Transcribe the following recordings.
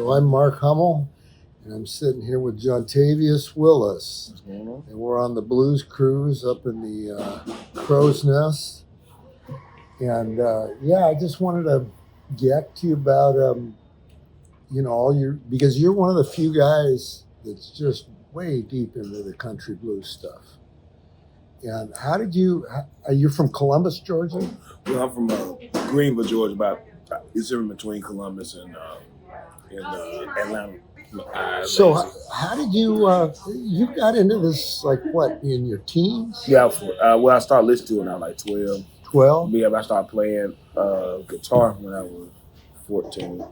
So I'm Mark Hummel, and I'm sitting here with Jontavious Willis. What's going on? And we're on the Blues Cruise up in the Crow's Nest. And I just wanted to get to you about, because you're one of the few guys that's just way deep into the country blues stuff. And you're from Columbus, Georgia? Well, I'm from Greenville, Georgia, it's in between Columbus and Atlanta. So how did you got into this, in your teens? Yeah, I started listening to it when I was like 12. 12? Yeah, I started playing guitar when I was 14. Wow.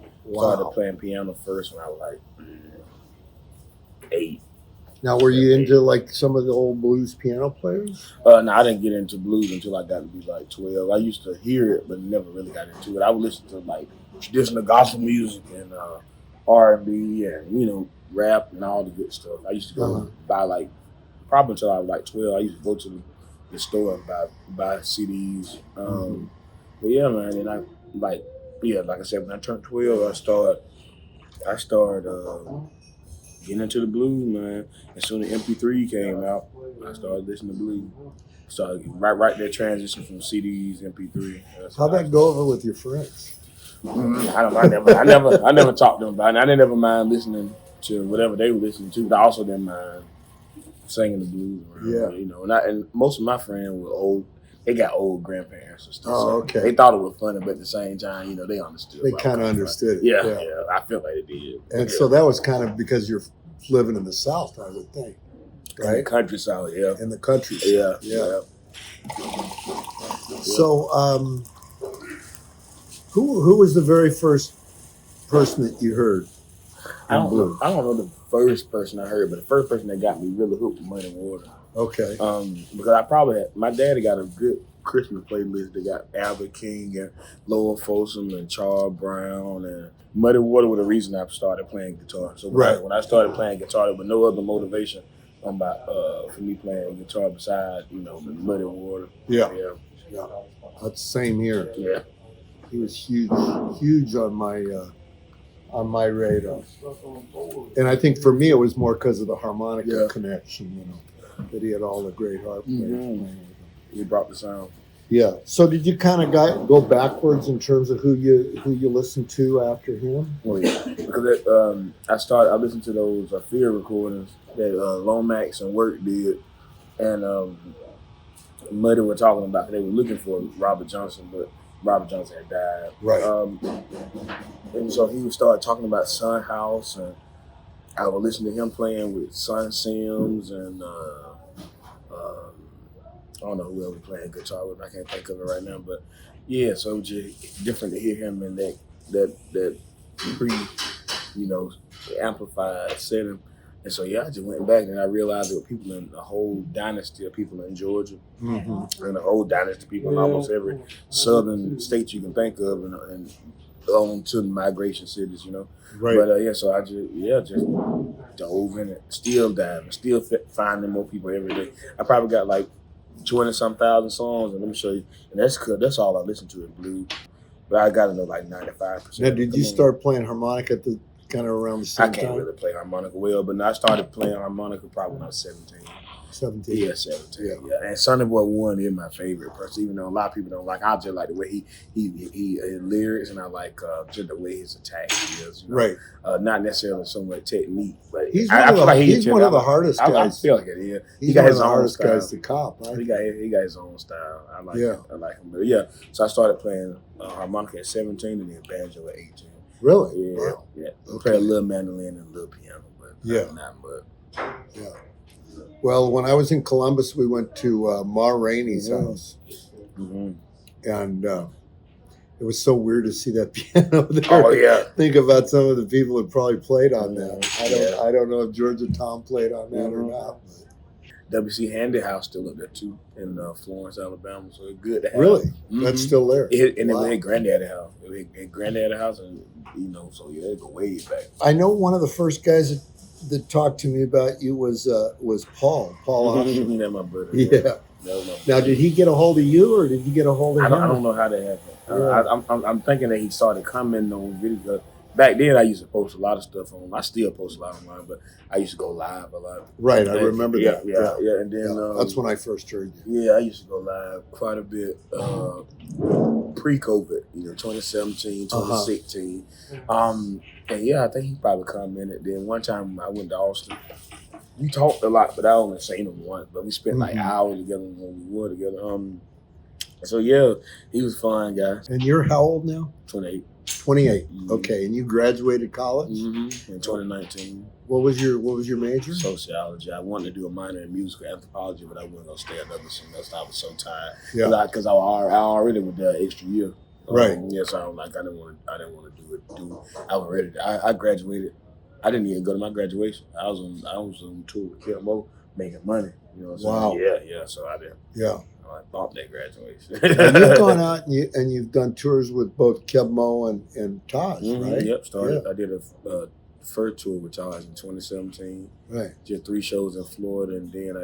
Started playing piano first when I was like 8. Now, were you into some of the old blues piano players? No, I didn't get into blues until I got to be like 12. I used to hear it, but never really got into it. I would listen to like traditional gospel music and R&B and rap and all the good stuff. I used to go buy probably until I was like 12. I used to go to the store and buy CDs. But yeah, man, and like I said, when I turned 12, I started getting into the blues, man. As soon as MP3 came out, I started listening to blues. Started right there transition from CDs, MP3. How'd that go over with your friends? I never talked to them about it. I didn't ever mind listening to whatever they were listening to, but I also didn't mind singing the blues around. And most of my friends were old. They got old grandparents and stuff. Oh, so okay. They thought it was funny, but at the same time, they understood. They kind of understood it. Yeah, I feel like they did. And so that was kind of because you're living in the South, I would think, right? In the countryside, yeah. In the country. Yeah. So, who was the very first person that you heard? I don't know the first person I heard, but the first person that got me really hooked was Muddy Water. Okay. Because my daddy got a good Christmas playlist. They got Albert King and Lowell Folsom and Charles Brown, and Muddy Water was the reason I started playing guitar. So when I started playing guitar, there was no other motivation for me playing guitar besides Muddy Water. Yeah. That's the same here. Yeah. He was huge on my radar. And I think for me it was more because of the harmonica connection, that he had all the great harp players playing with him. He brought the sound. Yeah. So did you kind of go backwards in terms of who you listened to after him? Oh yeah, because I listened to those Fear recordings that Lomax and Work did, and Muddy were talking about they were looking for Robert Johnson, but Robert Johnson had died. Right. And so he would start talking about Son House, and I would listen to him playing with Son Sims and I don't know who else was playing guitar with. I can't think of it right now, but yeah. So it was just different to hear him in that pre, amplified setting. And so I just went back and I realized there were people in a whole dynasty of people in Georgia, and a whole dynasty of people in almost every southern state you can think of, and on to the migration cities, Right. But so I just dove in it, still diving, still finding more people every day. I probably got 20-some thousand songs, and let me show you. And that's all I listen to is blues. But I got to know 95%. Now, did you start playing harmonica at the kind of around the same time? I can't really play harmonica well, but I started playing harmonica probably when I was 17. 17? Yeah, 17. Yeah. And Sonny Boy One is my favorite person, even though a lot of people don't like. I just like the way he lyrics, and I like just the way his attack is. Right. Not necessarily so much technique, but he's one of the hardest guys. I feel like it. Yeah. He got his hardest guys to cop. Right? He got his own style. I like him. But so I started playing harmonica at 17 and then banjo at 18. Really? Yeah. Wow. Yeah. I play a little mandolin and a little piano, but not much. Yeah. Well, when I was in Columbus, we went to Ma Rainey's house, and it was so weird to see that piano there. Oh yeah! Think about some of the people that probably played on that. I don't know if Georgia Tom played on that or not. W.C. Handy House still up there too in Florence, Alabama. So it's good to have. Really, that's still there. It was at Granddaddy House. It was at Granddaddy House, and so they go way back. I know one of the first guys that talked to me about you was Paul Austin. That's my brother. Yeah. Now, did he get a hold of you, or did you get a hold of him? I don't know how that happened. I'm thinking that he started commenting on videos. back then I used to post a lot of stuff on. I still post a lot online, but I used to go live a lot. Right, I remember that. Yeah. And then that's when I first heard you. Yeah, I used to go live quite a bit pre-COVID, 2017, 2016. And yeah, I think he probably commented. Then one time I went to Austin. We talked a lot, but I only seen him once. But we spent like hours together when we were together. So yeah, he was a fun guy. And you're how old now? 28. 28. Okay, and you graduated college in 2019. What was your major? Sociology. I wanted to do a minor in musical anthropology, but I wasn't gonna stay another semester. I was so tired. Yeah, because I already was there extra year. Right. So I was like, I didn't want to do it. I was ready. I graduated. I didn't even go to my graduation. I was on tour with KMO making money. You know what I'm saying? Yeah. So I didn't. Yeah. I bumped that graduation. And you've gone out and you've done tours with both Kebmo and Taj, right? Yep. Started. Yeah. I did a first tour with Taj in 2017. Right. Did 3 shows in Florida, and then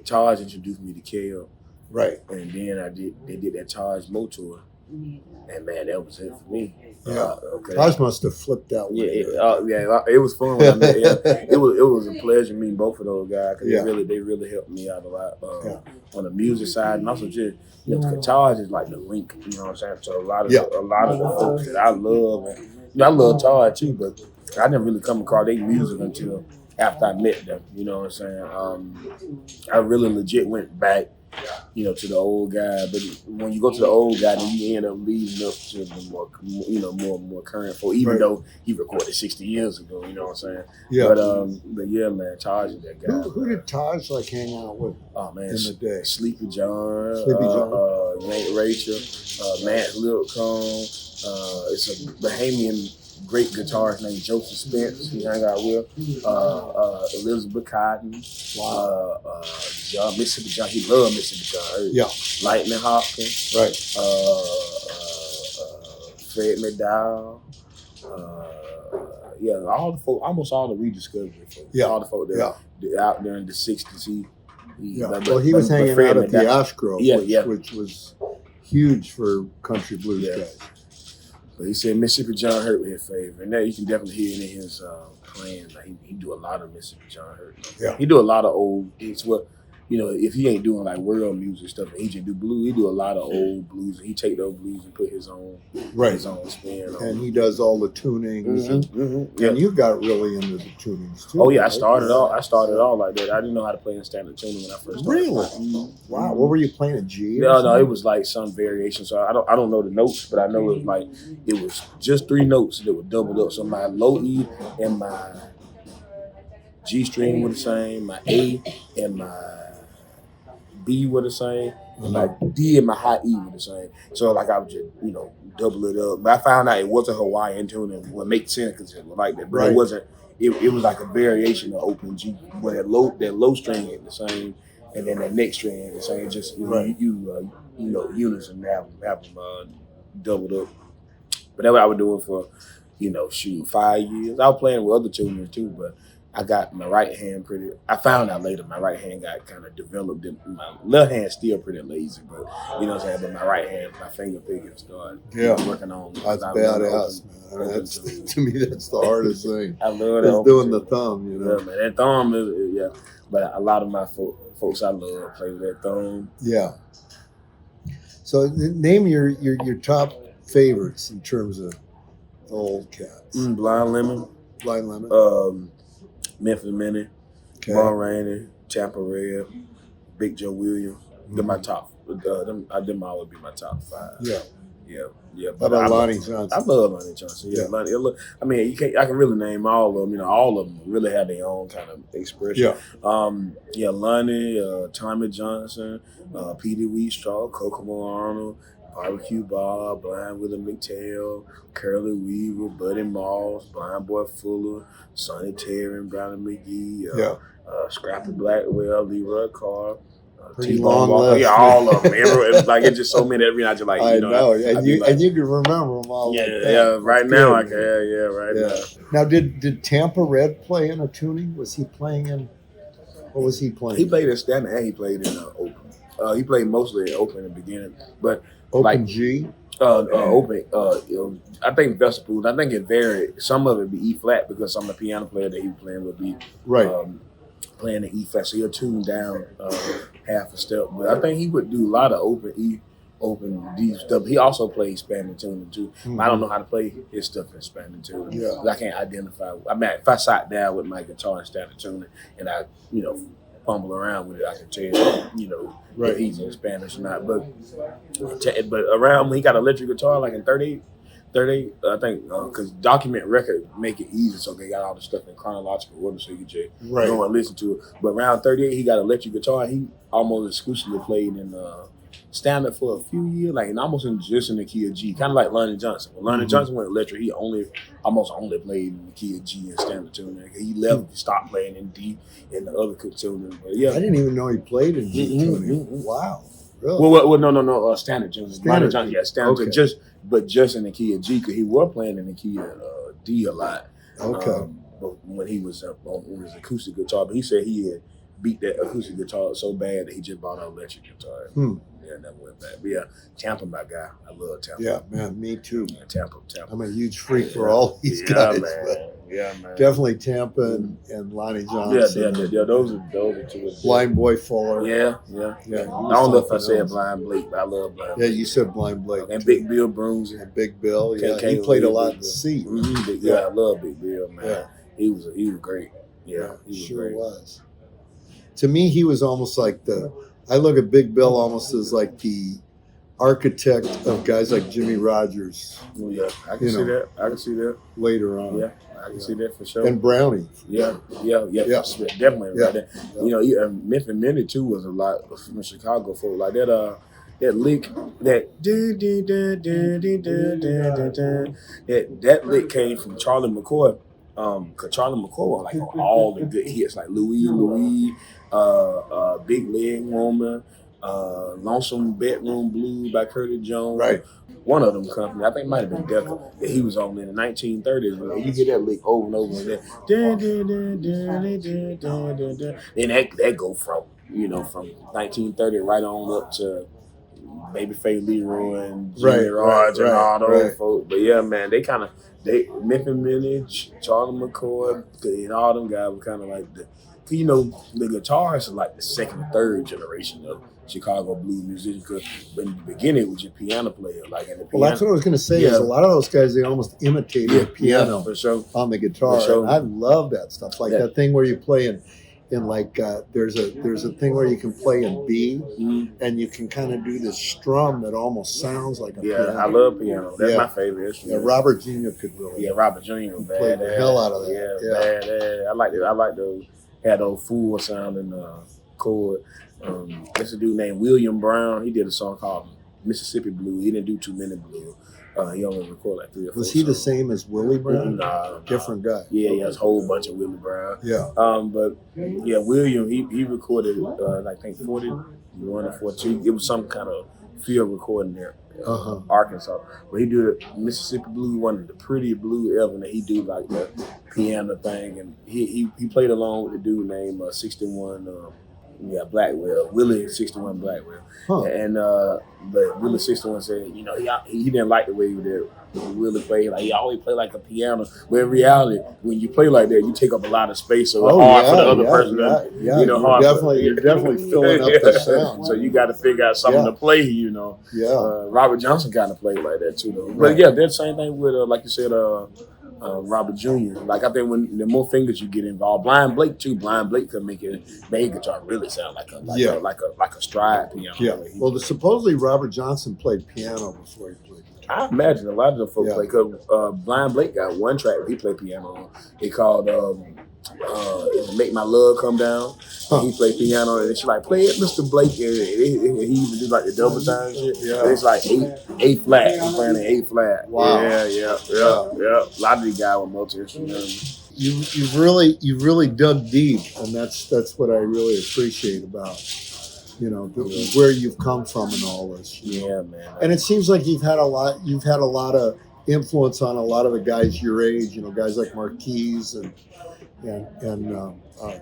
Taj introduced me to KL. Right. And then they did that Taj Mo tour. And man, that was it for me. Yeah. Taj must have flipped out. It was fun. When I met him. It was a pleasure meeting both of those guys because they really helped me out a lot on the music side, and also just Taj is like the link. You know what I'm saying? So a lot of the folks that I love, and I love Taj too, but I didn't really come across their music until after I met them. You know what I'm saying? I really legit went back. To the old guy, but when you go to the old guy, then you end up leading up to the more current folk. Even though he recorded 60 years ago, you know what I'm saying? Yeah. But yeah, man, Taj is that guy. Who did Taj like hang out with? Oh man, in the day, Sleepy John, Nate Rachel, Matt Lipcomb. It's a Bahamian great guitarist named Joseph Spence. He hung out with Elizabeth Cotton. Wow. John Mississippi John. He loved Mississippi John. Yeah. Lightning Hopkins. Right. Fred McDowell. All the folk, almost all the rediscovery folks. Yeah. All the folk that out there in the 60s. He was hanging out at the Ashgrove, which was huge for country blues guys. But he said Mississippi John Hurt was his favorite. And that you can definitely hear it in his playing. Like he do a lot of Mississippi John Hurt. Yeah. He do a lot of old, if he ain't doing like world music stuff, he just do blues. He do a lot of old blues. He take those blues and put his own spin on. And he does all the tunings. And you got really into the tunings too. Oh yeah, right? I started all like that. I didn't know how to play in standard tuning when I first started. Really? Wow. What were you playing, a G? No, it was like some variation. So I don't know the notes, but I know it was just 3 notes that were doubled up. So my low E and my G string were the same, my A and my B were the same, and my D and my high E were the same. So like I would just, double it up. But I found out it wasn't Hawaiian tuning. Well, it makes sense because it was like that, but it wasn't. It was like a variation of open G, where that low string ain't the same, and then that next string ain't the same. Just unison have them doubled up. But that's what I was doing for 5 years. I was playing with other tuners too, but I got my right hand I found out later my right hand got kind of developed. My left hand's still pretty lazy, but you know what I'm saying? But my right hand, my finger picking started working on. That's badass, man. To me, that's the hardest thing. I love that. Doing the thumb, Yeah, man. That thumb is, But a lot of my folks I love play with that thumb. Yeah. So name your top favorites in terms of the old cats. Blind Lemon. Memphis Minnie, Bon Rainey, Tampa Red, Big Joe Williams. They're my top. Them always be my top 5. Yeah. But I love Lonnie Johnson. I love Lonnie Johnson. Yeah. Lonnie, I mean, I can really name all of them. All of them really have their own kind of expression. Yeah. Lonnie, Tommy Johnson, Petey Wheatstraw, Kokomo Arnold, Barbecue Bob, Blind Willie McTell, Curly Weaver, Buddy Moss, Blind Boy Fuller, Sonny Terry, Brownie McGee, Scrappy Blackwell, Leroy Carr, pretty long list. Yeah, all of them. It's just so many. Every night you're like, I know. And you can remember them all. Yeah. Right now I can. Right now. Now, did Tampa Red play in a tuning? Was he playing in? What was he playing? He played in standard and he played in open. He played mostly open in the beginning, but open G. Open. I think vegetables. I think it varied. Some of it be E flat because some of the piano player that he was playing would be Right. Playing the E flat, so he'll tune down half a step. But I think he would do a lot of open E, open D stuff. He also plays Spanish tuning too. Mm-hmm. I don't know how to play his stuff in Spanish tuning. Yeah. I can't identify. I mean, if I sat down with my guitar and started tuning, and I, fumble around with it, I can tell, Right. if he's in Spanish or not. But around when he got electric guitar, like in 38, I think, because document record make it easy, so they got all the stuff in chronological order, so you can just Right. go and listen to it. But around 38, he got electric guitar. He almost exclusively played in standard for a few years, like and almost just in the key of G, kind of like Lonnie Johnson. When Lonnie Johnson went electric, he almost only played in the key of G and standard tuning. He left, he stopped playing in D and the other tuning. But yeah, I didn't even know he played in G tuning. Wow. Really? Well, no, standard tuning. Lonnie Johnson, yeah, standard Okay. tuning, just in the key of G, because he was playing in the key of D a lot. Okay. But when he was up on his acoustic guitar, but he said he had beat that acoustic guitar so bad that he just bought an electric guitar. Yeah, never went back. But yeah, Tampa, my guy. I love Tampa. Yeah, man, me too. Yeah, Tampa. I'm a huge freak for all these guys. Man. Yeah, man. Definitely Tampa and Lonnie Johnson. Yeah. Those are two. Blind Boy Fuller. Yeah. I don't know if I said Blind Blake, but I love Blind Blake. Yeah, you said Blind Blake. And too. Big Bill Bruiser. And Big Bill. Yeah, Can't he played a lot Big in Bill. C. Yeah, I love Big Bill, man. Yeah. He was great. Yeah, he was sure great. was. To me, he was almost like I look at Big Bill almost as like the architect of guys like Jimmy Rogers. Well, yeah, I can see that. I can see that. Later on. Yeah, I can see that for sure. And Brownie. Yeah, definitely. Yeah. Right there. Memphis Minnie too was a lot from Chicago folk. Like that lick, that lick came from Charlie McCoy. Cause Charlie McCoy was like on all the good hits, like Louie, Big Leg Woman, Lonesome Bedroom Blues by Curtis Jones. Right. One of them company, I think it might have been Decca, that he was on in the 1930s. You get that lick over and over again. And that go from 1930 right on up to Babyface Leroy and Jimmy Rogers and all those folks. But yeah, man, Memphis Minnie, Charlie McCoy, and all them guys were kind of like the guitarists are like the second or third generation of Chicago blues musicians. Because in the beginning, it was your piano player, like in the piano. Well, that's what I was going to say. Is a lot of those guys, they almost imitated the piano for sure. on the guitar. For sure. And I love that stuff. Like that thing where you play in like there's a thing where you can play in B, and you can kind of do this strum that almost sounds like a piano. I love piano. That's my favorite instrument. Yeah, Robert Jr. could really. Yeah, Robert Jr. played the hell out of that. Yeah. I like it. I like those. Had those full sounding chord. There's a dude named William Brown. He did a song called Mississippi Blue. He didn't do too many blues. He only recorded like 3 or 4. Was he the same as Willie Brown? Nah. Different guy. Yeah, he has a whole bunch of Willie Brown. Yeah. But yeah, William, he recorded I think 41 or 42. It was some kind of field recording there. Arkansas, but he do the Mississippi Blue, one of the prettiest blue ever, and he do like the piano thing, and he played along with the dude named 61 Blackwell, Willie 61 Blackwell, and but Willie 61 said he didn't like the way Willie played, like he always played like a piano, but in reality when you play like that you take up a lot of space, so it's hard for the other person you're definitely filling up the sound, so you got to figure out something to play. Robert Johnson kind of played like that too though. But yeah, that's the same thing with like you said Robert Jr. Like I think when the more fingers you get involved, Blind Blake could make his guitar really sound like a stride piano. Yeah. Well, supposedly Robert Johnson played piano before he played guitar. I imagine a lot of the folks play. Cause Blind Blake got one track where he played piano on. It called "Make My Love Come Down." He played piano, and she's like, "Play it, Mr. Blake." And he even do like the double time shit. Yeah. And it's like A flat. He's playing an A flat. Wow. Yeah. A lot of these guys were multi-instrumental. You've really dug deep, and that's what I really appreciate about where you've come from and all this. Yeah, man. And it seems like you've had a lot of influence on a lot of the guys your age. Guys like Marquise and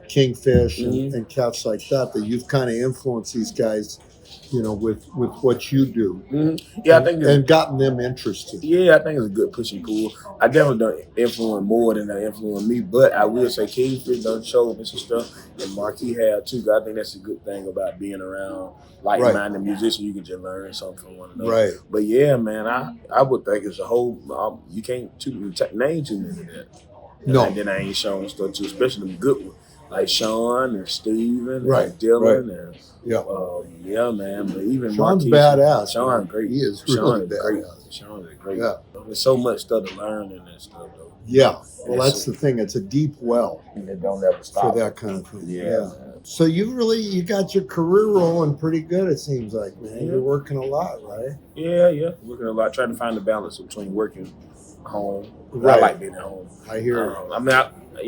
Kingfish and cats like that you've kind of influenced these guys with what you do. Yeah, I think and gotten them interested. Yeah, I think it's a good push and pull. I definitely don't influence more than they influence me, but I will say Kingfish done showed me some stuff, and Marquis have too. I think that's a good thing about being around like-minded musicians. You can just learn something from one another. Right. But yeah, man, I would think it's a whole. You can't name too many of that. No. And then I ain't showing stuff too, especially the good ones like Sean and Steven right. and Dylan right. and yeah, man. But even Sean's Marquis, badass. Sean's great. He is Sean really is badass. great. Sean is great. Yeah. There's so much stuff to learn in that stuff though. Yeah. Well, that's the thing. It's a deep well. And it don't ever stop for that kind of thing. Yeah. So you got your career rolling pretty good. It seems like, man. Yeah. You're working a lot, right? Yeah. Working a lot. Trying to find the balance between working home. Right. I like being at home. I hear. I mean,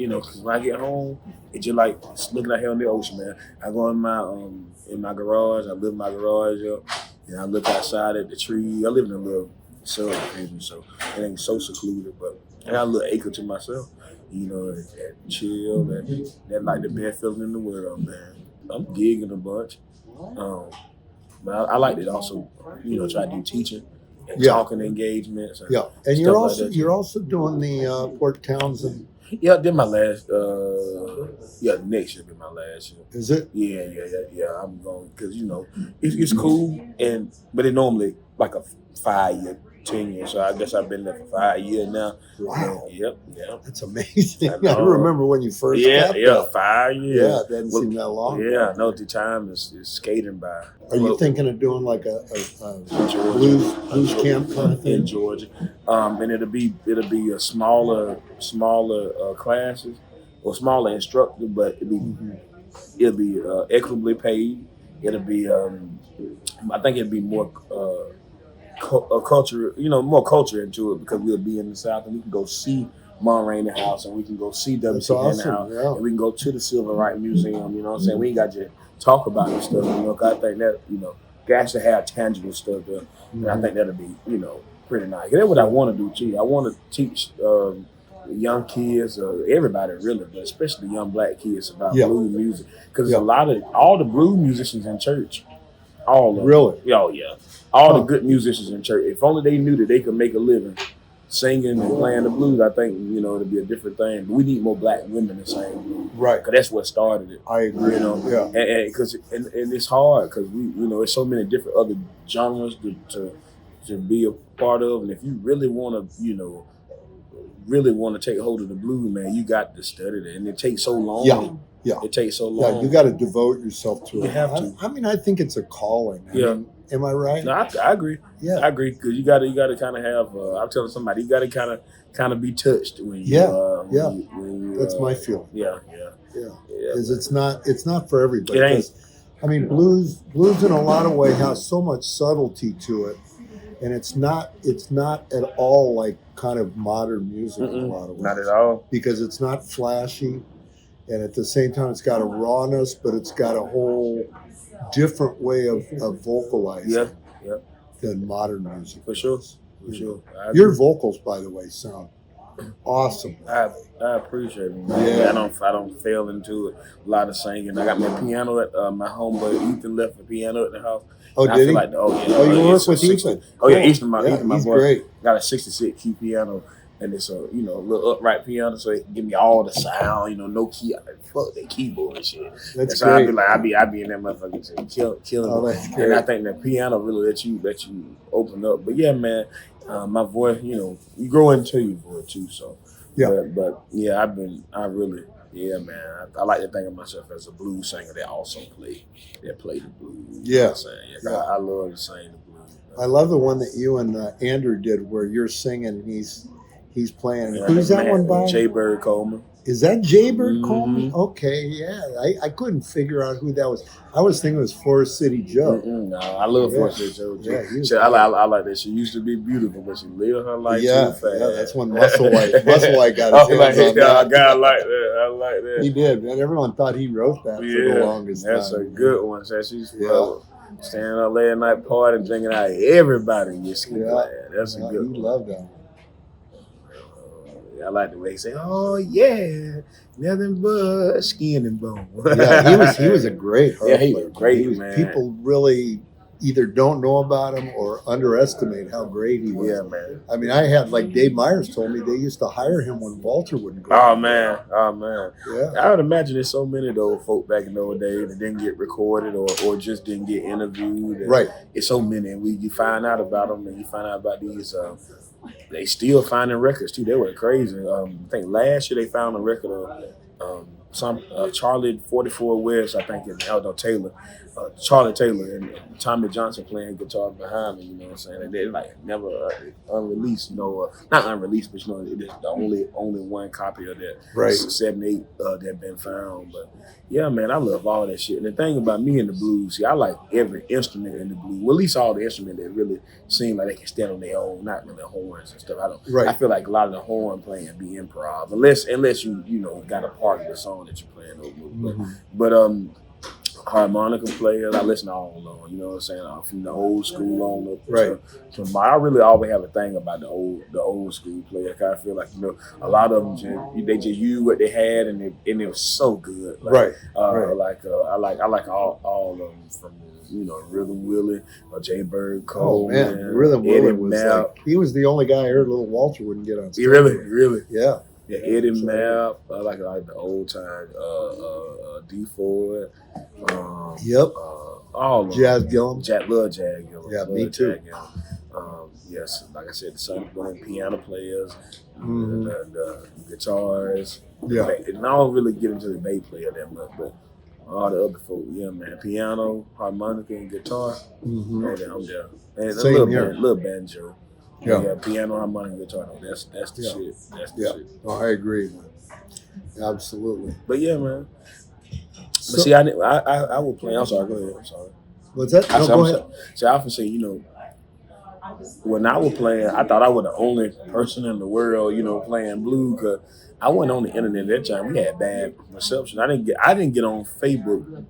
because when I get home, it's just like looking out here on the ocean, man. I go in my garage. I live in my garage, and I look outside at the tree. I live in a little subdivision, so it ain't so secluded, but I got a little acre to myself. And chill. That like the best feeling in the world, man. I'm gigging a bunch. But I like to also, try to do teaching. And talking engagements. And and you're also doing the Port Townsend. Yeah, I did my last. Next year be my last year. Is it? Yeah. I'm going because it's cool but it normally like a 5-year, 10 years. So I guess I've been there for 5 years now. Wow. Yep. That's amazing. I remember when you first got there. 5 years. Yeah, it doesn't seem that long. Yeah, I know the time is skating by. Are you thinking of doing like a blues camp kind of thing in Georgia? And it'll be a smaller classes or smaller instructor, but it'll be equitably paid. It'll be I think it'll be more culture, more culture into it because we'll be in the South and we can go see Monterey House and we can go see WCN awesome, House and we can go to the Civil Rights Museum. You know what I'm saying? We ain't got to talk about this stuff. Cause I think that guys should have tangible stuff there, and I think that'll be pretty nice. That's what I want to do too. I want to teach young kids, everybody really, but especially young black kids about blues music because a lot of all the blues musicians in church. All of really? Them. Oh yeah. All the good musicians in church. If only they knew that they could make a living singing and playing the blues, I think, it'd be a different thing. But we need more black women to sing blues. Right. Because that's what started it. I agree. And it's hard because we, there's so many different other genres to be a part of. And if you really want to, take hold of the blues, man, you got to study that. And it takes so long. Yeah. It takes so long. Yeah, you got to devote yourself to it. You have to. I mean, I think it's a calling. I mean, am I right? No, I agree. Yeah, I agree because you got to kind of have. I'm telling somebody you got to kind of be touched when you. When you, that's my feeling. Yeah. Because it's not for everybody. It ain't. I mean, blues in a lot of ways has so much subtlety to it, and it's not at all like kind of modern music in a lot of ways. Not at all. Because it's not flashy. And at the same time, it's got a rawness, but it's got a whole different way of vocalizing than modern music. For sure. Your vocals, by the way, sound awesome. I appreciate it, man. Yeah. I don't fail into it. A lot of singing. I got my piano at my homeboy Ethan left a piano at the house. Oh, did he? Like, you work with Ethan? Oh yeah, Ethan, my he's boy. Great. Got a 66 key piano. And it's a little upright piano, so it can give me all the sound, no key. I fuck that keyboard and shit. That's so great. I be in that motherfucker killing it. And I think that piano really let you open up. But yeah, man, my voice, you grow into your voice too. So but yeah, man. I like to think of myself as a blues singer that also play the blues. Yeah. I love to sing the blues. Man. I love the one that you and Andrew did where you're singing and he's playing. Who's that one by? Jay Bird Coleman. Is that Jay Bird Coleman? Okay, yeah. I couldn't figure out who that was. I was thinking it was Forest City Joe. No, I love Forest City Joe. Yeah, I like that. She used to be beautiful, but she lived her life too fast. Yeah, that's when Muscle White got his hands on that. I like that. He did, and everyone thought he wrote that for the longest time. That's a good one. So she's standing up late at night partying, drinking out of everybody. That's a good one. He loved that one. I like the way he say, "Oh yeah, nothing but skin and bone." Yeah, he was a great harp player. He was great, man. People really either don't know about him or underestimate how great he was. Yeah, man. I mean, I had, like Dave Myers told me, they used to hire him when Walter wouldn't go. Oh man. Yeah. I would imagine there's so many of those folk back in those days that didn't get recorded or just didn't get interviewed. And Right. It's so many, and you find out about them, and you find out about these. They still finding records too. They were crazy. I think last year they found a record of some Charlie 44 West. I think in Taylor. Charlie Taylor and Tommy Johnson playing guitar behind me, you know what I'm saying? And they're like never unreleased, not unreleased, but it is the only one copy of that. Right. 7, 8 that been found. But yeah, man, I love all that shit. And the thing about me in the blues, see, I like every instrument in the blues. Well, at least all the instruments that really seem like they can stand on their own, not really horns and stuff. Right. I feel like a lot of the horn playing be improv, unless you got a part of the song that you're playing over. But harmonica players, I listen to all along, you know what I'm saying? From the old school on up. Right. So I really always have a thing about the old school players. I feel like, a lot of them they just used what they had and it was so good. Like, Right. I like all of them from Rhythm Willie or Jay Bird Cole. Oh man, Rhythm Eddie Willie was Mapp. like, he was the only guy I heard little Walter wouldn't get on stage. Really. Yeah. Yeah, Eddie Mapp. I like the old time. D Ford. Yep. All of Jazz them. Gillum. Love Jazz Gillum. Yeah, love me too. Jazz Gillum. Yes, like I said, the Son Born piano players, the guitars. Yeah. And I don't really get into the bass player that much, but all the other folk, yeah, man. Piano, harmonica, and guitar. Mm-hmm. And I'm there. And Same a here. little banjo. Yeah. Piano, harmonica, guitar. No, that's the shit. That's the shit. Oh, I agree, man. Absolutely. But yeah, man. But see, I would play. I'm sorry. Go ahead. I'm sorry. What's that? No, go ahead. See, I often say, when I was playing, I thought I was the only person in the world, playing blues. Cause I wasn't on the internet at that time. We had bad reception. I didn't get on Facebook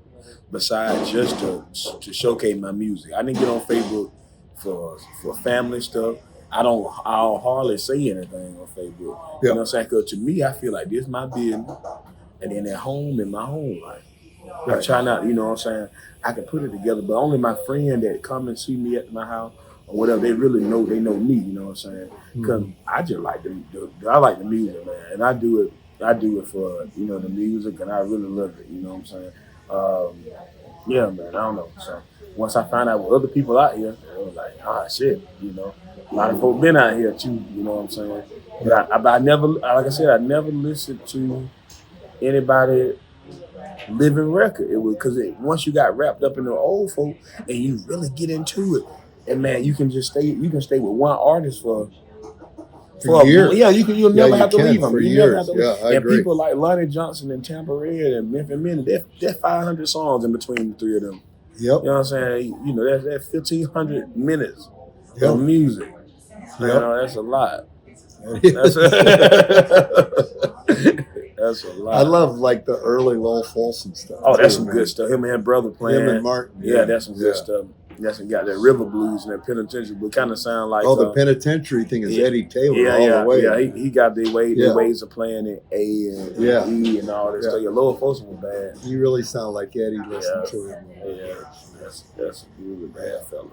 besides just to showcase my music. I didn't get on Facebook for family stuff. I don't hardly say anything on Facebook. You know what I'm saying? Because to me, I feel like this is my business, and then at home in my home life. I try not, you know what I'm saying? I can put it together, but only my friend that come and see me at my house or whatever, they really know me, you know what I'm saying? Because I just like I like the music, man, and I do it for the music, and I really love it, you know what I'm saying? Yeah, man, I don't know. So once I found out with other people out here, I was like, shit, a lot of folk been out here too, you know what I'm saying? But I never, like I said, I never listened to anybody living record. It was because once you got wrapped up in the old folk and you really get into it, and man, you can stay with one artist for a year. Yeah, you'll never have to leave them. You never have to leave. I agree. People like Lonnie Johnson and Tampa Red and Memphis Minnie, there's 500 songs in between the three of them. Yep. You know what I'm saying? That's 1,500 minutes of music. That's a lot. That's a lot. I love like the early Lowell Folsom stuff. Oh, that's some good stuff. Him and his brother playing. Him and Martin. Yeah, that's some good stuff. That's got that river blues and that penitentiary, but kind of sound like. Oh, the penitentiary thing is Eddie Taylor all the way. Yeah, he got the ways of playing it A and E and all that stuff. Yeah, Lowell Folsom was bad. You really sound like Eddie listening to him. Yeah, that's a really bad fella.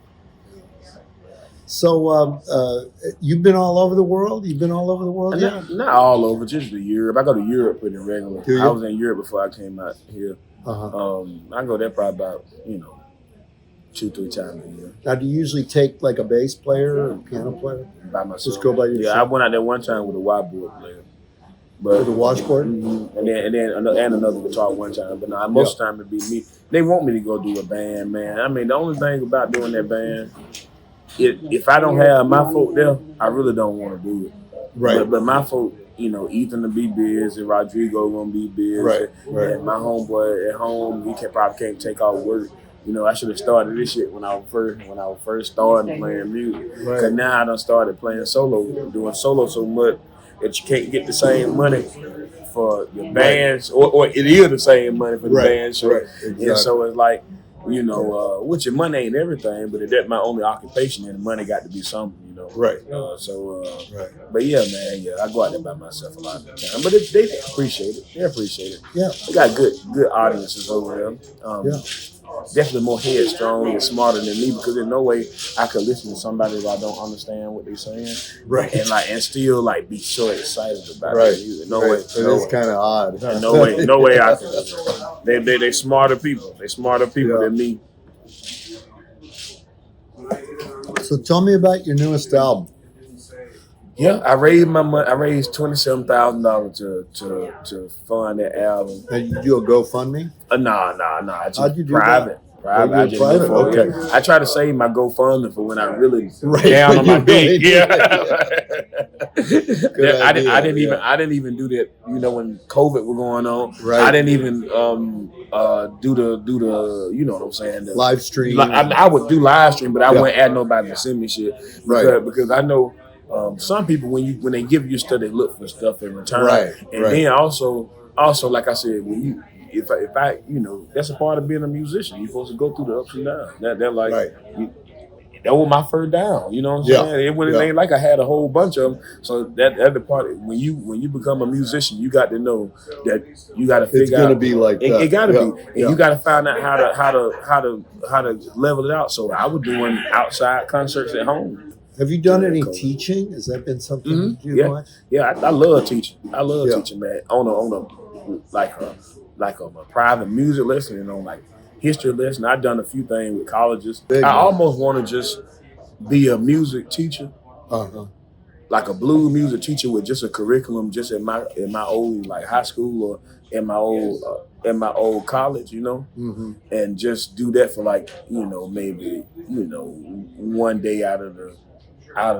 So you've been all over the world? You've been all over the world? Not all over, just to Europe. I go to Europe pretty regularly. I was in Europe before I came out here. I go there probably about 2-3 times a year. Now, do you usually take like a bass player or a piano player? By myself. Just go by yourself? Yeah, I went out there one time with a washboard player. With a washboard? Mm-hmm. And then another guitar one time. But no, most of the time it'd be me. They want me to go do a band, man. I mean, the only thing about doing that band, if I don't have my folk there, I really don't want to do it. Right. But my folk, Ethan will be busy, Rodrigo gonna be busy. Right. And my homeboy at home, he probably can't take off work. I should have started this shit when I was first starting playing music. Right. Cause now I done started playing solo, doing solo so much that you can't get the same money for your bands, or it is the same money for the band. So, Exactly. And so it's like, which your money ain't everything, but that's my only occupation, and the money got to be something, Right. But yeah, man, I go out there by myself a lot of the time. But they appreciate it. They appreciate it. Yeah. They got good audiences over there. definitely more headstrong and smarter than me, because there's no way I could listen to somebody that I don't understand what they're saying, Right. and still like be so excited about Right. it. No Right. way. It No is way. kind of odd. Huh? No way I can. They smarter people. They smarter people than me. So tell me about your newest album. Yeah, I raised my money. I raised $27,000 to fund that album. And you do a GoFundMe? Nah. Just How'd you do private. that? Private. I just private? Okay. I try to save my GoFundMe for when I really Right, down on my really dick. Yeah. I didn't even do that. You know, when COVID was going on, Right. I didn't even do the you know what I'm saying, the live stream. I would do live stream, but I wouldn't add nobody to send me shit because I know. Some people when they give you stuff, they look for stuff in return. Right. And then also like I said, when you if I you know, that's a part of being a musician. You're supposed to go through the ups and downs. They're like that was my first down. You know what I'm saying? It ain't like I had a whole bunch of them. So that's the part. When you become a musician, you got to know that you got to figure out. It's gonna be like that. It got to be, and you got to find out how to level it out. So I was doing outside concerts at home. Have you done any teaching? Has that been something you do much? Yeah, I love teaching. I love teaching, man. On a private music lesson and on like history lesson. I've done a few things with colleges. Almost want to just be a music teacher, like a blues music teacher with just a curriculum, just in my old like high school or in my old college, you know, and just do that for like maybe one day out of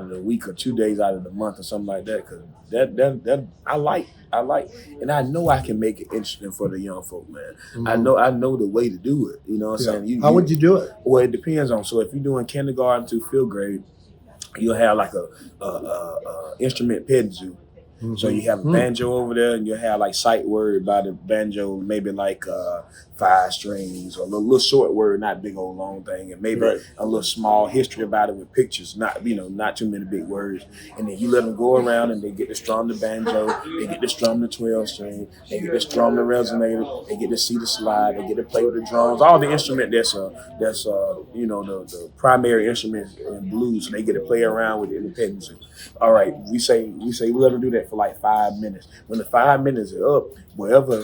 the week or 2 days out of the month or something like that, because that I like, and I know I can make it interesting for the young folk, man. I know the way to do it. You know what I'm saying? How would you do it? Well, it depends on. So if you're doing kindergarten to 5th grade, you'll have like a instrument pedzu. So you have a banjo over there, and you have like sight word by the banjo, maybe like 5 strings, or a little short word, not big old long thing, and maybe a little small history about it with pictures, not too many big words. And then you let them go around, and they get to strum the banjo, they get to strum the 12 string, they get to strum the resonator, they get to see the slide, they get to play with the drums, all the instrument that's the primary instrument in blues. So they get to play around with it in the pedzu. All right, we say we let them do that for like 5 minutes. When the 5 minutes is up, wherever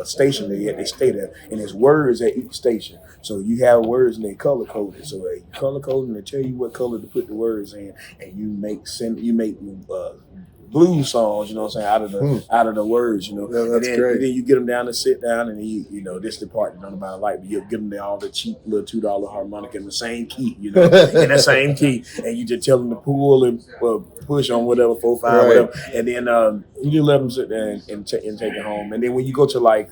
station they at, they stay there. And there's words at each station. So you have words and they color coded. So they color coded and they tell you what color to put the words in, and you make blues songs, you know what I'm saying, out of the words, you know. Yeah, that's great. And then you get them down to sit down, and this the part that nobody like, but you give them all the cheap little $2 harmonica in the same key, in the same key, and you just tell them to pull and push on whatever 4, 5, whatever, and then you just let them sit there and take it home. And then when you go to like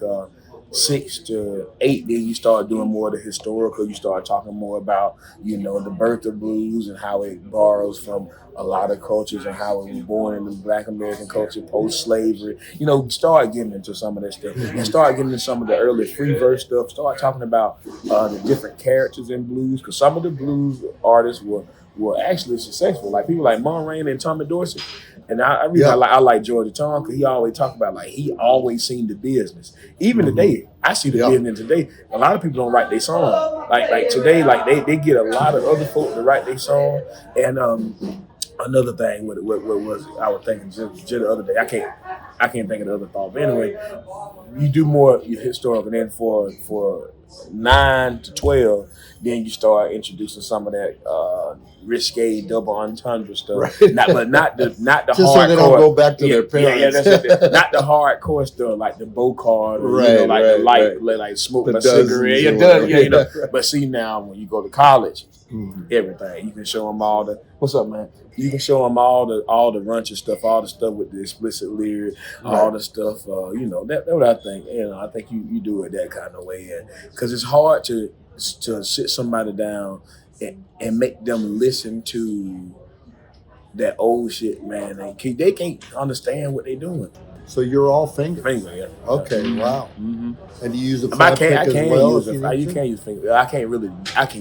6 to 8, then you start doing more of the historical. You start talking more about the birth of blues and how it borrows from a lot of cultures and how it was born in the Black American culture post-slavery. Start getting into some of that stuff and start getting into some of the early free verse stuff. Start talking about the different characters in blues, because some of the blues artists were actually successful, like people like Mon Rain and Tommy Dorsey. And I like Georgia Tom, because he always talk about, like, he always seen the business. Even today, I see the business today. A lot of people don't write their song. Like today, like they get a lot of other folk to write their song. And another thing, what was it? I was thinking just the other day. I can't think of the other thought. But anyway, you do more historical, and then for 9 to 12, then you start introducing some of that risque double entendre stuff. Right. Not the just hardcore. So they don't go back to their parents. Not the hardcore stuff like the Bocard, or the light, like smoking a cigarette. But see, now when you go to college, everything you can show them all the what's up, man. You can show them all the raunchy stuff, all the stuff with the explicit lyrics, all the stuff. That's what I think. I think you do it that kind of way, because it's hard to sit somebody down and make them listen to that old shit, man. They can't understand what they're doing. So you're all finger. Finger, yeah. Okay, Yeah. wow. Mm-hmm. And you use a flat pick as well? You can't use finger. I can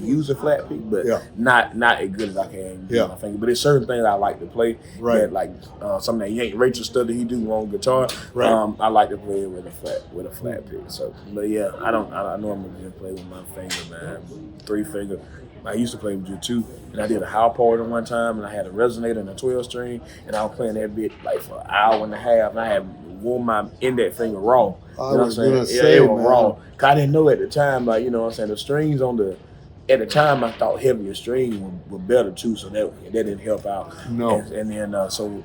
use a flat pick, but not as good as I can use my finger. But there's certain things I like to play. Right. That, like some of that Yank Rachel stuff that he do on guitar. Right. I like to play it with a flat pick. So, but yeah, I normally just play with my finger, man. 3-finger. I used to play with you too, and I did a house party one time, and I had a resonator and a 12-string, and I was playing that bit like for an hour and a half, and I had worn my index finger raw. I was gonna say, it was raw. Cause I didn't know at the time, like, you know what I'm saying, the strings at the time I thought heavier strings were better too, so that didn't help out. No. And then so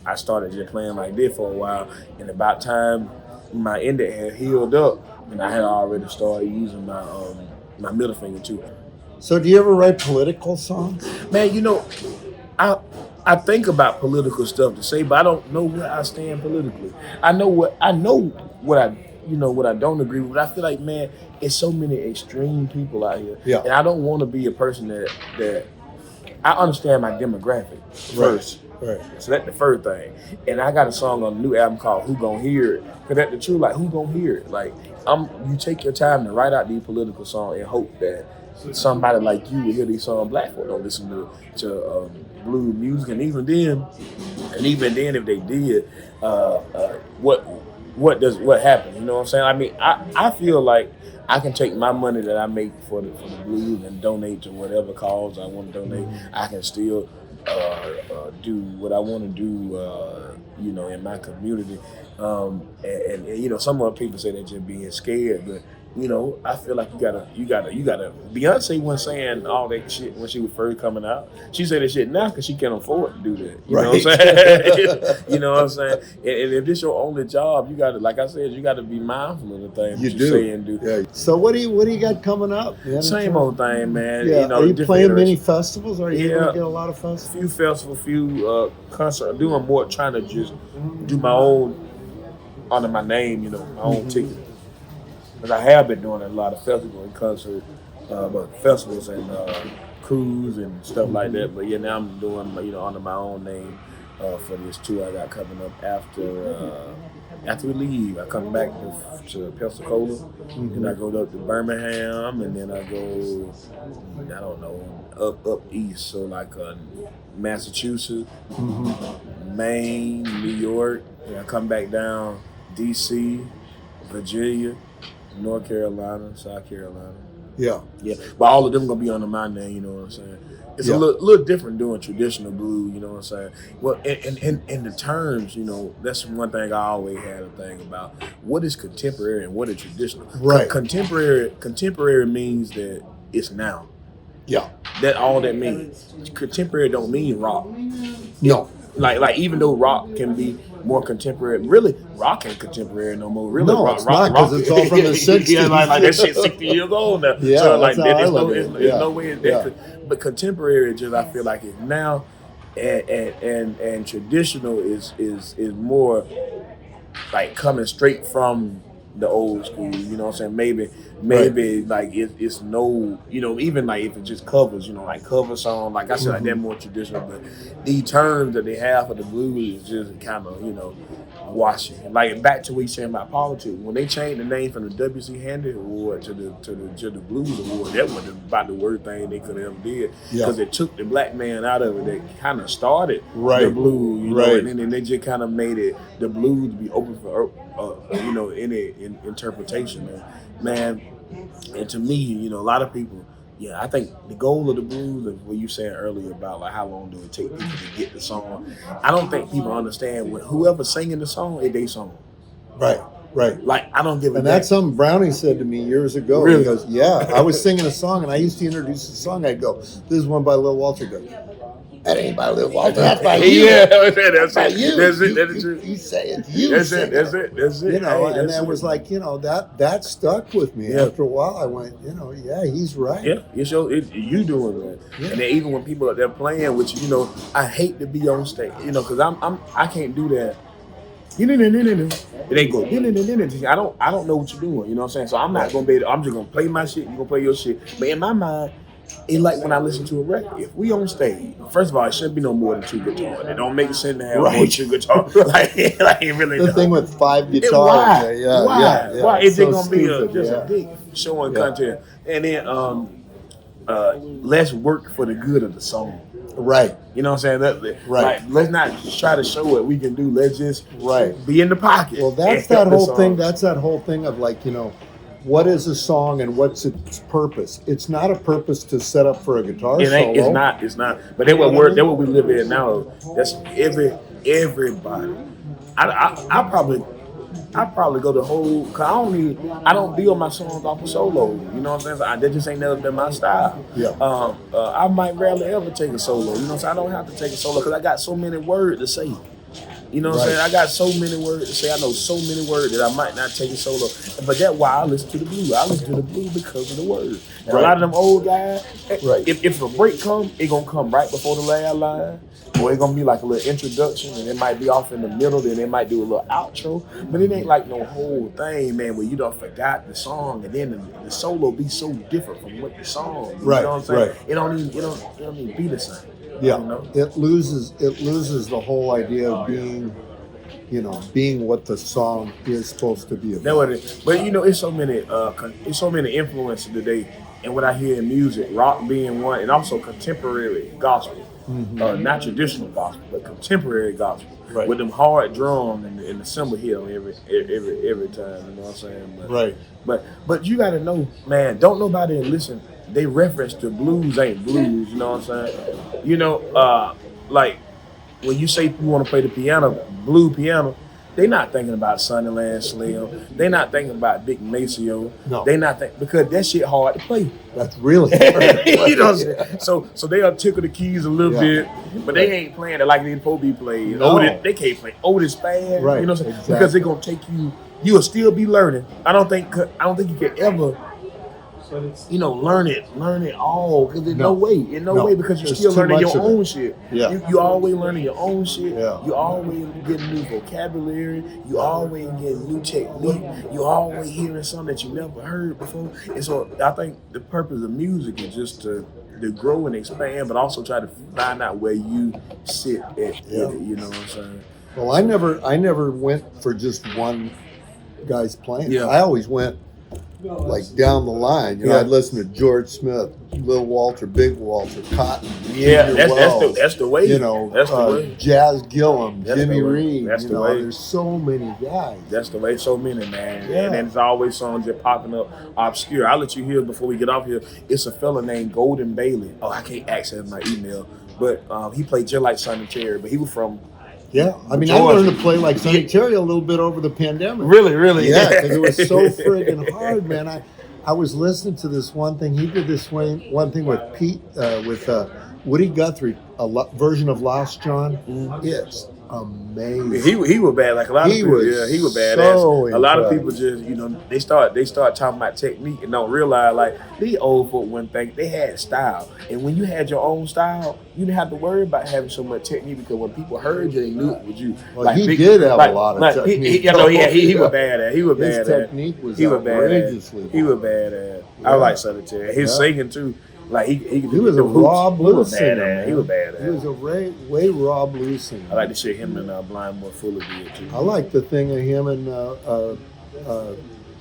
I started just playing like this for a while, and about time my index had healed up, and I had already started using my middle finger too. So do you ever write political songs? Man, you know, I think about political stuff to say, but I don't know where I stand politically. I know what I don't agree with. But I feel like, man, it's so many extreme people out here, and I don't want to be a person that I understand my demographic first. Right. So that's the first thing. And I got a song on a new album called "Who Gon' Hear It?" Cause that's the truth. Like, who gon' hear it? Like, you take your time to write out these political songs and hope that somebody like you will hear these songs. Black folk don't listen to blues music, and even then, if they did, what happens? You know what I'm saying? I mean, I feel like I can take my money that I make for the blues and donate to whatever cause I want to donate. I can still do what I want to do, in my community. And some other people say they're just being scared, but I feel like you gotta. Beyonce wasn't saying all that shit when she was first coming out. She said that shit now because she can't afford to do that. You know what I'm saying? You know what I'm saying? And if this your only job, you gotta, like I said, you gotta be mindful of the things you say and do. Yeah. So what do you got coming up? Same old thing, man. Yeah. Are you playing many festivals? Are you able to get a lot of festivals? Few festivals, few concerts. I'm doing more trying to just do my own under my name, my own ticket. But I have been doing a lot of festivals and concerts, festivals and cruise and stuff like that. But yeah, now I'm doing under my own name for this tour I got coming up after we leave. I come back to Pensacola, and I go up to Birmingham, and then I go, I don't know, up east, so like Massachusetts, Maine, New York, and I come back down DC, Virginia, North Carolina, South Carolina. Yeah. But all of them gonna be under my name, you know what I'm saying? It's a little different doing traditional blues, you know what I'm saying? Well, and the terms, that's one thing I always had a thing about. What is contemporary and what is traditional? Right. Contemporary means that it's now. Yeah. That all that means. Contemporary don't mean rock. No. Like even though rock can be more contemporary, really rock ain't contemporary no more. Really, no, rock, it's not because it's all from the 60s. Yeah, like that shit 60 years old now. Yeah, so that's like how there's no way that but contemporary just I feel like it's now, and traditional is more like coming straight from the old school, you know what I'm saying? Maybe like it's no, even like if it just covers, like cover song, like I said, like they're more traditional, but the terms that they have for the blues is just kind of, washing. Like back to what you saying about politics, when they changed the name from the W.C. Handy Award to the Blues Award, that was about the worst thing they could have ever did, because it took the black man out of it. They kind of started the blues, and then they just kind of made it the blues to be open for any interpretation, man. And to me, a lot of people, I think the goal of the blues is what you said earlier about like how long do it take people to get the song. I don't think people understand when whoever's singing the song, it's their song. Right. Like I don't give a And that's something Brownie said to me years ago. Really? He goes, I was singing a song and I used to introduce the song. I'd go, this is one by Lil Walter. He goes, that ain't by Lil Walter. That's by you. That's by you. That's it. That's true. You say it. You That's say it. That's it. That's it. And that was like, that stuck with me. After a while, I went, he's right. Yeah, you doing that. Yeah. And then even when people are there playing, which I hate to be on stage, because I can't do that. They go. I don't know what you're doing. You know what I'm saying? So I'm not gonna be. I'm just gonna play my shit. You gonna play your shit. But in my mind, it like when I listen to a record. If we on stage, first of all, it shouldn't be no more than 2 guitars. It don't make sense to have more than 2 guitars. like it really. The thing with 5 guitars. Why? Yeah, why? Yeah. Why is so it gonna be stupid, just a dick showing content? And then let's work for the good of the song. Right. You know what I'm saying? Right. Like, let's not try to show what we can do. Let's just be in the pocket. Well, that's that whole thing. That's that whole thing of like, what is a song and what's its purpose? It's not a purpose to set up for a guitar solo. It's not. But that's what we live in now. That's everybody. I probably go the whole. Cause I don't build my songs off of solo. You know what I'm saying? So that just ain't never been my style. Yeah. I might rarely ever take a solo. You know what I'm saying? I don't have to take a solo because I got so many words to say. You know what I'm saying? I got so many words to say. I know so many words that I might not take a solo. But that's why I listen to the blues. I listen to the blues because of the words. And a lot of them old guys, if a break come, it gonna come right before the last line. Or it's gonna be like a little introduction, and it might be off in the middle, then they might do a little outro. But it ain't like no whole thing, man, where you done forgot the song, and then the solo be so different from what the song. You know what I'm saying? It don't even be the same. Yeah, you know? It loses the whole idea of being what the song is supposed to be about. That's what it is. But it's so many influences today, and what I hear in music, rock being one, and also contemporary gospel. Mm-hmm. Not traditional gospel, but contemporary gospel with them hard drum and the cymbal hit on every time. You know what I'm saying? But you got to know, man. Don't nobody listen. They reference to blues ain't blues. You know what I'm saying? Like when you say you want to play the piano, blue piano. They not thinking about Sunnyland Slim. They not thinking about Big Maceo. No. They not because that shit hard to play. That's really hard. You know what I'm saying? So they'll tickle the keys a little bit, but they ain't playing it like they supposed to be playing. No. They can't play Otis bad. Right. You know what I'm saying? Exactly. Because they're gonna take you'll still be learning. I don't think you can ever learn it all, because there's no way, because you're still learning your own shit. Yeah. You always learning your own shit. Yeah. You always getting new vocabulary. You always getting new technique. You always hearing something that you never heard before. And so I think the purpose of music is just to grow and expand, but also try to find out where you sit at it. You know what I'm saying? Well, I never went for just one guy's playing. Yeah. I always went like down the line. I'd listen to George Smith, Lil Walter, Big Walter, Cotton. Yeah, that's the way. That's the way. Jazz Gillum, That's Jimmy the way. Reed. That's the way. There's so many guys. That's the way. So many, man. Yeah. And then there's always songs that popping up obscure. I'll let you hear before we get off here. It's a fella named Golden Bailey. Oh, I can't access my email, but he played just like Sonny Terry, but he was from. Yeah, I mean, I learned to play like Sonny Terry a little bit over the pandemic. Really? Yeah, because it was so friggin' hard, man. I was listening to this one thing. He did this one thing with Pete, with Woody Guthrie, version of Lost John. It's amazing. He was bad. Like a lot of people, he was badass. So a lot of people just, they start talking about technique and don't realize like these old folk one thing, they had style. And when you had your own style, you didn't have to worry about having so much technique, because when people heard you, they knew it was you. Well, like he did have a lot of technique. He was badass. He was badass. His technique was outrageously badass. He was badass. I like Sonny Terry. His singing too. Like he was a raw blues singer. He was badass. He was a way raw blues singer. I like the shit him and Blind More Fuller did too. I like the thing of him and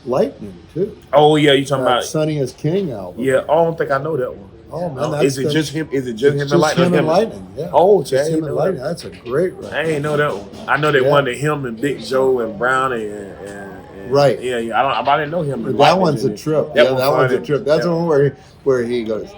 Lightning too. Oh yeah, you talking about Sonny is King album? Yeah, I don't think I know that one. Oh man, is it just him? Is it just him and Lightning? Him and Lightning. Yeah. Oh, just him and Lightning. That's a great record. I ain't know that one. I know that one that him and Big Joe and Brownie and right. Yeah. I didn't know him. That one's a trip. That one's a trip. That's the one where he goes.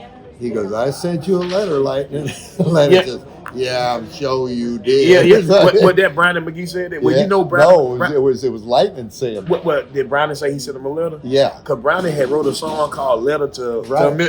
I sent you a letter, Lightning. Lightning says, "Yeah, I'm sure you did." Yeah. What that Brandon McGee said? That? Well, Brandon. No, it was Lightning saying. What did Brandon say? He sent him a letter. Yeah, because Brandon had wrote a song called "Letter to."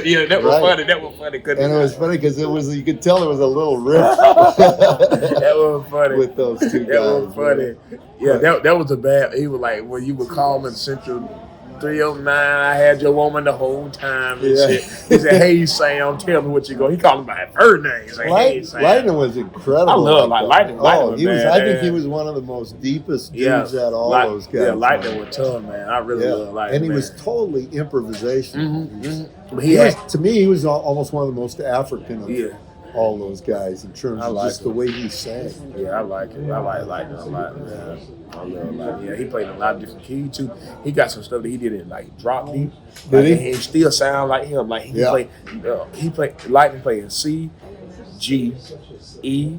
Yeah, that was funny. That was funny. And it was funny because you could tell it was a little riff. That was funny with those two guys. That was funny. Yeah, that was a bad. He was like when you would call him Central. 309, I had your woman the whole time and Yeah. shit. He said, hey, Sam, tell me what you go. He called him by her name. He's like, hey, Sam. Lightning was incredible. I love Lightning. Oh, Lightning was bad, I think he was one of the most deepest dudes out of all those guys. Yeah, Lightning was tough, man. I really love Lightning. And he was totally improvisational. But to me, he was almost one of the most African of all those guys in terms of just the way he sang. Yeah, I like it. I like Lightning a lot, man. I love Lightning. Yeah, he played in a lot of different keys too. He got some stuff that he did in like drop beat. Did he? And he still sound like him. Like he played Lightning played in C, G, E,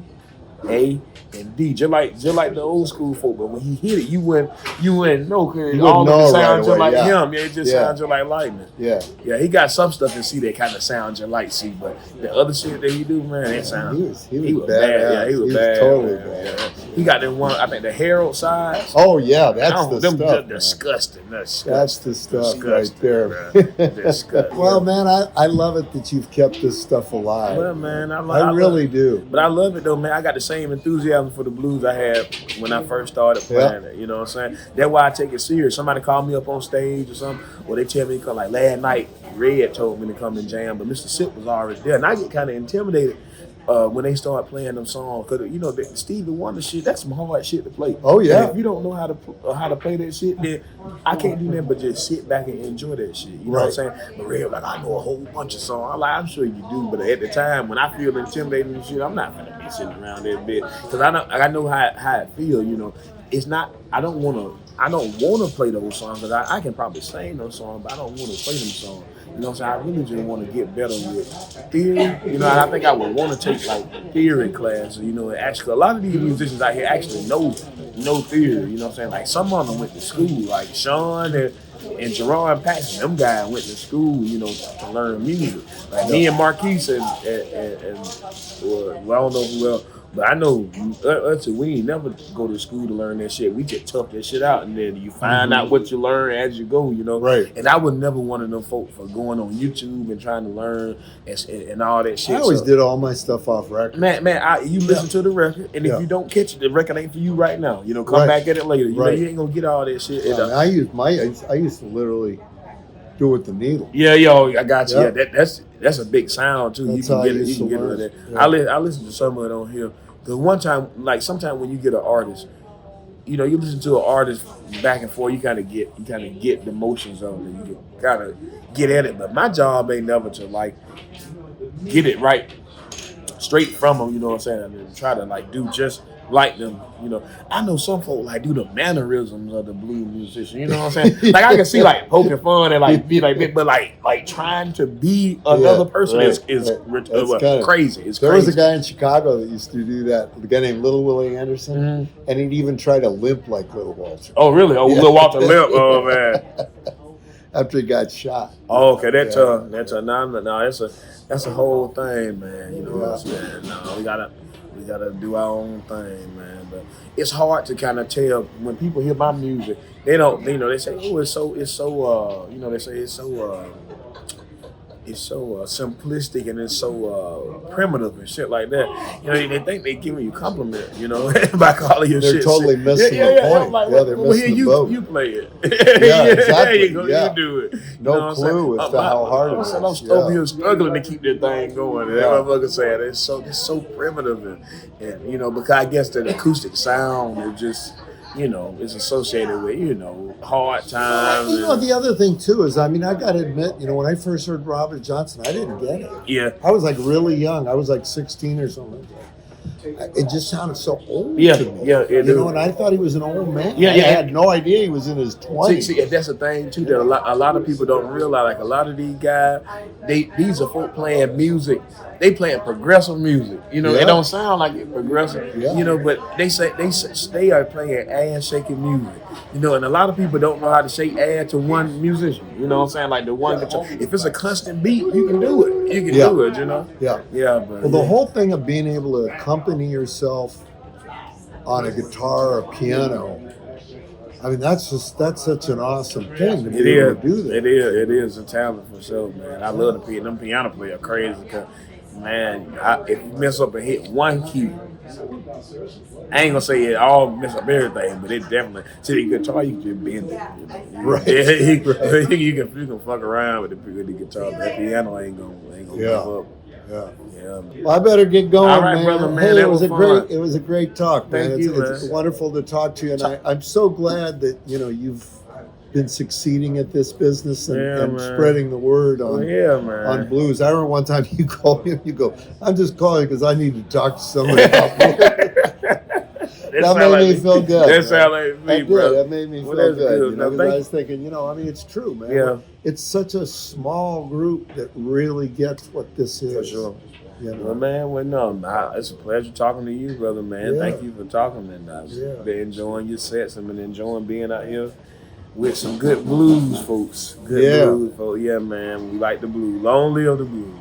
A, and D, just like the old school folk. But when he hit it, you wouldn't know because all of it sounds just like him. Yeah, it just sounds just like Lightning. Yeah, he got some stuff in C that kind of sounds just like C, but the other shit that he do, man, it sounds. He was bad. Yeah, he was bad. Totally man. bad. He got them one. I think the Herald sides. Oh yeah, that's the them stuff. Disgusting. That's the stuff right there. Disgusting. Well, man, I love it that you've kept this stuff alive. Well, man, I really do. But I love it though, man. I got the same enthusiasm for the blues I had when I first started playing it. You know what I'm saying? That's why I take it serious. Somebody call me up on stage or something, or they tell me to come. Like last night, Red told me to come and jam, but Mr. Sip was already there, and I get kind of intimidated when they start playing them songs, because you know the Stevie Wonder shit, that's some hard shit to play. Oh yeah. And if you don't know how to play that shit, then I can't do nothing but just sit back and enjoy that shit. You know what I'm saying? But Red, like, I know a whole bunch of songs. I'm sure you do, but at the time when I feel intimidated and shit, I'm not gonna be sitting around there a bit, because I know how it feel. You know, it's not. I don't want to play those songs, because I can probably sing those songs, but I don't want to play them songs. You know what I'm saying? I really just want to get better with theory. You know, and I think I would want to take like theory classes. You know, actually, a lot of these musicians out here actually know theory. You know what I'm saying? Like some of them went to school, like Sean and Jerron Patton. Them guys went to school, you know, to learn music. Like me and Marquise and I don't know who else. But I know we ain't never go to school to learn that shit. We just tough that shit out, and then you find out what you learn as you go, you know? Right. And I was never one of them folk for going on YouTube and trying to learn and all that shit. I always did all my stuff off record. Man, you listen to the record, and if you don't catch it, the record ain't for you right now. You know, come back at it later. You know, you ain't gonna get all that shit. I used to literally do it with the needle. Yeah, I got you. Yeah, that's a big sound too. That's you can get it. You can get it with that. Yeah. I listen to some of it on here. Because one time, like sometimes when you get an artist, you know, you listen to an artist back and forth, you kind of get the motions of it. You kind of get at it. But my job ain't never to like get it right straight from them. You know what I'm saying? I mean, try to like do just like them. You know, I know some folk like do the mannerisms of the blues musician. You know what I'm saying? Like I can see like poking fun and like be like, but like trying to be another person is crazy. It's there crazy. was a guy in Chicago that used to do that. The guy named Little Willie Anderson, and he'd even try to limp like Little Walter. Oh really? Oh, Little Walter limp. Oh man. After he got shot. Oh, okay, that's a whole thing, man. You know what I'm saying? No, we gotta do our own thing, man. But it's hard to kind of tell when people hear my music. They don't, you know, they say, oh, it's so, you know, they say it's so simplistic and it's so primitive and shit like that. You know, they think they giving you compliment, you know, by calling your shit. They're totally missing the point. Like, they're missing the boat. You play it. Yeah, exactly. There you go. Yeah. You do it. No clue as to how hard it is. I'm over here struggling to keep that thing going. And that motherfucker saying it's so primitive and you know, because I guess the acoustic sound is just, you know, it's associated with, you know, hard times. You know, the other thing too is, I mean, I got to admit, you know, when I first heard Robert Johnson, I didn't get it. Yeah. I was like really young. I was like 16 or something like that. It just sounded so old to me. Yeah, you know, and I thought he was an old man. Yeah, I had no idea he was in his 20s. See, that's the thing too that a lot of people don't realize. Like a lot of these guys, these are folk playing music. They playing progressive music. You know, it don't sound like it progressive. Yeah. You know, but they are playing ass shaking music. You know, and a lot of people don't know how to shake ass to one musician. You know what I'm saying? Like the one guitar. If it's a constant beat, you can do it. You can do it. You know. Yeah. Yeah. But the whole thing of being able to accompany yourself on a guitar or piano, I mean, that's such an awesome thing to be able to do that. It is a talent for sure, man. I love them piano players crazy because, man, if you mess up and hit one key, I ain't gonna say it all mess up everything, but it definitely. See, the guitar you can just bend it. Right. Yeah, you can fuck around with the guitar, but that piano ain't gonna give up. Yeah. Yeah. Well, I better get going, All right, man. brother, man, Hey, that it was was fun. it was a great talk, man. Thank you, It's man. wonderful to talk to you, and I'm so glad that you've been succeeding at this business and, Yeah, and man. spreading the word on Man. on blues. I remember one time you called me and you go, "I'm just calling because I need to talk to somebody about blues." That made me feel good. That sound like me, bro. That made me feel that's good. Now, Because I was thinking, it's true, man. Yeah. It's such a small group that really gets what this is. For sure. Well, man, no, it's a pleasure talking to you, brother, man. Yeah. Thank you for talking, and I've been enjoying your sets. I've been enjoying being out here with some good blues folks. Good blues folks. Yeah, man, we like the blues. Long live the blues.